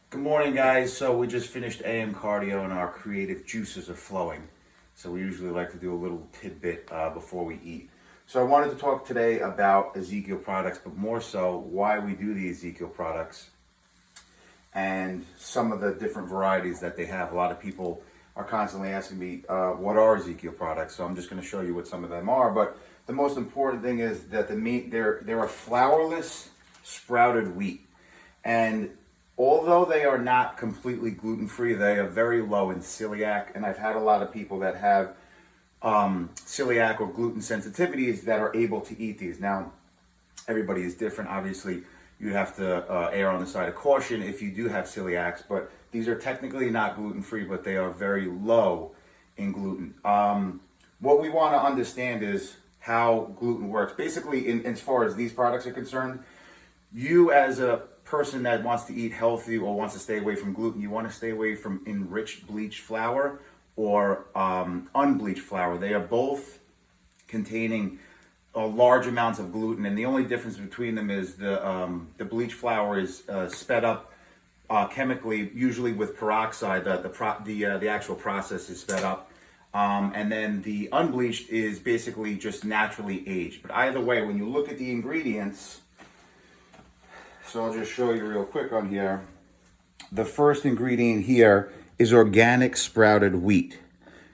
Good morning, guys. So we just finished AM cardio and our creative juices are flowing. So we usually like to do a little tidbit before we eat. So I wanted to talk today about Ezekiel products, but more so why we do the Ezekiel products and some of the different varieties that they have. A lot of people are constantly asking me, what are Ezekiel products? So I'm just going to show you what some of them are. But the most important thing is that they're a flourless sprouted wheat. And although they are not completely gluten-free, they are very low in celiac, and I've had a lot of people that have celiac or gluten sensitivities that are able to eat these. Now, everybody is different. Obviously, you have to err on the side of caution if you do have celiacs, but these are technically not gluten-free, but they are very low in gluten. What we want to understand is how gluten works. Basically, as far as these products are concerned, you as a person that wants to eat healthy or wants to stay away from gluten, you want to stay away from enriched bleached flour or unbleached flour. They are both containing large amounts of gluten, and the only difference between them is the bleached flour is sped up chemically, usually with peroxide. The actual process is sped up, and then the unbleached is basically just naturally aged. But either way, when you look at the ingredients, so I'll just show you real quick on here. The first ingredient here is organic sprouted wheat.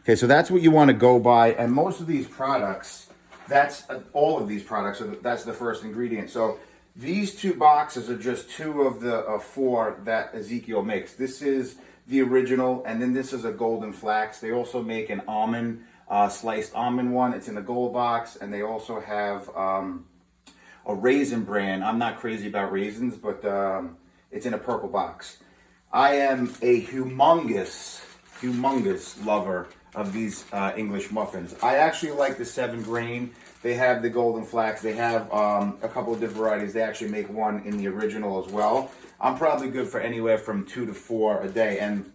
Okay, so that's what you want to go by. And most of these products, that's all of these products, that's the first ingredient. So these two boxes are just two of the four that Ezekiel makes. This is the original, and then this is a golden flax. They also make an almond, sliced almond one. It's in the gold box, and they also have a raisin brand. I'm not crazy about raisins, but it's in a purple box. I am a humongous lover of these English muffins. I actually like the 7-grain. They have the golden flax. They have a couple of different varieties. They actually make one in the original as well. I'm probably good for anywhere from 2 to 4 a day. And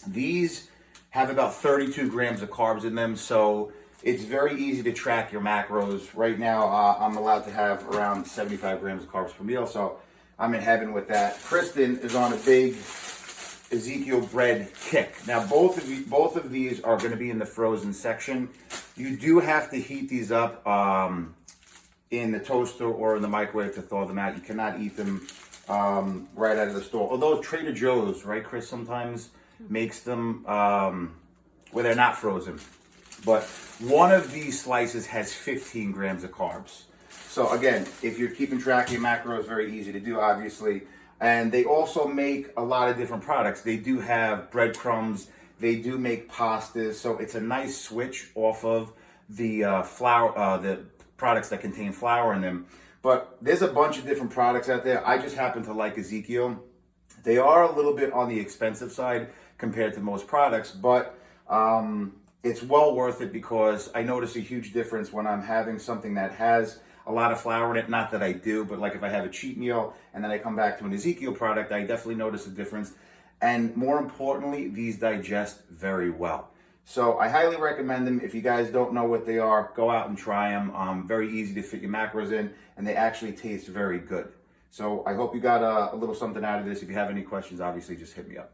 these have about 32 grams of carbs in them. So it's very easy to track your macros. Right now, I'm allowed to have around 75 grams of carbs per meal, so I'm in heaven with that. Kristen is on a big Ezekiel bread kick. Now, both of these are going to be in the frozen section. You do have to heat these up in the toaster or in the microwave to thaw them out. You cannot eat them right out of the store. Although Trader Joe's, right, Chris, sometimes makes them where they're not frozen. But one of these slices has 15 grams of carbs. So again, if you're keeping track of your macros, very easy to do, obviously. And they also make a lot of different products. They do have breadcrumbs. They do make pastas. So it's a nice switch off of the flour, the products that contain flour in them. But there's a bunch of different products out there. I just happen to like Ezekiel. They are a little bit on the expensive side compared to most products, but it's well worth it because I notice a huge difference when I'm having something that has a lot of flour in it. Not that I do, but like if I have a cheat meal and then I come back to an Ezekiel product, I definitely notice a difference. And more importantly, these digest very well. So I highly recommend them. If you guys don't know what they are, go out and try them. Very easy to fit your macros in, and they actually taste very good. So I hope you got a little something out of this. If you have any questions, obviously just hit me up.